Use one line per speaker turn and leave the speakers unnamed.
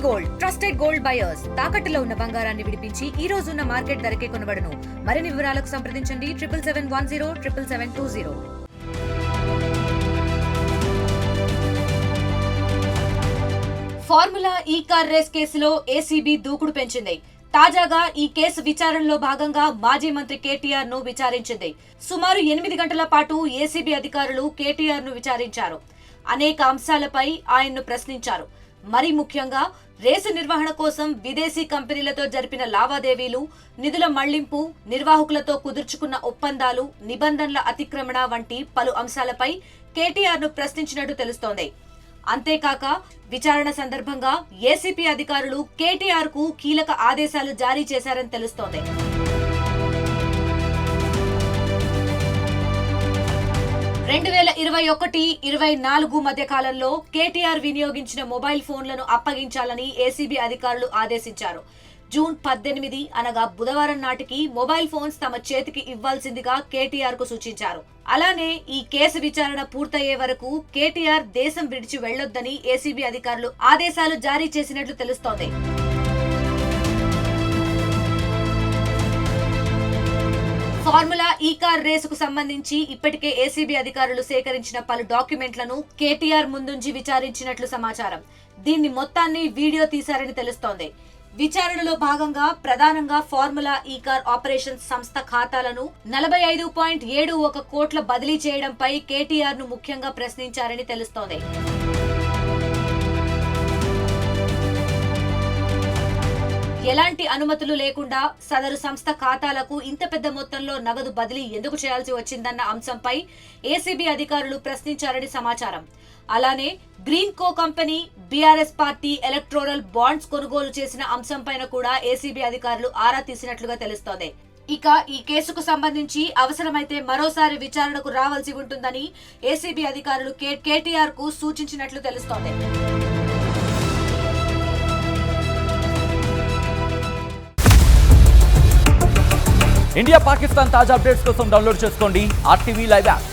Gold trusted gold buyers తాకట్టులో ఉన్న బంగారాన్ని విడిపించి ఈ రోజు ఉన్న మార్కెట్ ధరకే కొనబడును. మరిన్ని వివరాలకు సంప్రదించండి 7771077720. ఫార్ములా ఈ కార్ రేస్ కేసులో ఏసీబీ దూకుడు పెంచింది. తాజాగా ఈ కేసు విచారణలో భాగంగా మాజీ మంత్రి కేటీఆర్ ను విచారించింది. సుమారు 8 గంటల పాటు ఏసీబీ అధికారులు కేటీఆర్ ను విచారించారు. అనేక అంశాలపై ఆయన్ను ప్రశ్నించారు. మరి ముఖ్యంగా రేసు నిర్వహణ కోసం విదేశీ కంపెనీలతో జరిపిన లావాదేవీలు, నిధుల మళ్లింపు, నిర్వాహకులతో కుదుర్చుకున్న ఒప్పందాలు, నిబంధనల అతిక్రమణ వంటి పలు అంశాలపై కేటీఆర్ ను ప్రశ్నించినట్టు తెలుస్తోంది. అంతేకాక విచారణ సందర్భంగా ఏసీపీ అధికారులు కేటీఆర్ కు కీలక ఆదేశాలు జారీ చేశారని తెలుస్తోంది. 2021-24 మధ్య కాలంలో కేటీఆర్ వినియోగించిన మొబైల్ ఫోన్లను అప్పగించాలని ఏసీబీ అధికారులు ఆదేశించారు. జూన్ 18 అనగా బుధవారం నాటికి మొబైల్ ఫోన్స్ తమ చేతికి ఇవ్వాల్సిందిగా కేటీఆర్ కు సూచించారు. అలానే ఈ కేసు విచారణ పూర్తయ్యే వరకు కేటీఆర్ దేశం విడిచి వెళ్లొద్దని ఏసీబీ అధికారులు ఆదేశాలు జారీ చేసినట్లు తెలుస్తోంది. ఫార్ములా ఈ కార్ రేసుకు సంబంధించి ఇప్పటికే ఏసీబీ అధికారులు సేకరించిన పలు డాక్యుమెంట్లను కేటీఆర్ ముందుంచి విచారించినట్లు సమాచారం. దీన్ని మొత్తాన్ని వీడియో తీశారని తెలుస్తోంది. విచారణలో భాగంగా ప్రధానంగా ఫార్ములా ఈ కార్ ఆపరేషన్స్ సంస్థ ఖాతాలను 45.71 కోట్ల బదిలీ చేయడంపై కేటీఆర్ ను ముఖ్యంగా ప్రశ్నించారని తెలుస్తోంది. ఎలాంటి అనుమతులు లేకుండా సదరు సంస్థ ఖాతాలకు ఇంత పెద్ద మొత్తంలో నగదు బదిలీ ఎందుకు చేయాల్సి వచ్చిందన్న అంశంపై ఏసీబీ అధికారులు ప్రశ్నించారని సమాచారం. అలానే గ్రీన్ కో company BRS party electoral bonds కొనుగోలు చేసిన అంశంపైన కూడా ఏసీబీ అధికారులు ఆరా తీసినట్లుగా తెలుస్తోంది. ఇక ఈ కేసుకు సంబంధించి అవసరమైతే మరోసారి విచారణకు రావాల్సి ఉంటుందని ఏసీబీ అధికారులు కేటీఆర్ కు సూచించినట్లు తెలుస్తోంది.
ఇండియా పాకిస్తాన్ తాజా అప్డేట్స్ కోసం డౌన్లోడ్ చేసుకోండి RTV లైవ్ యాప్.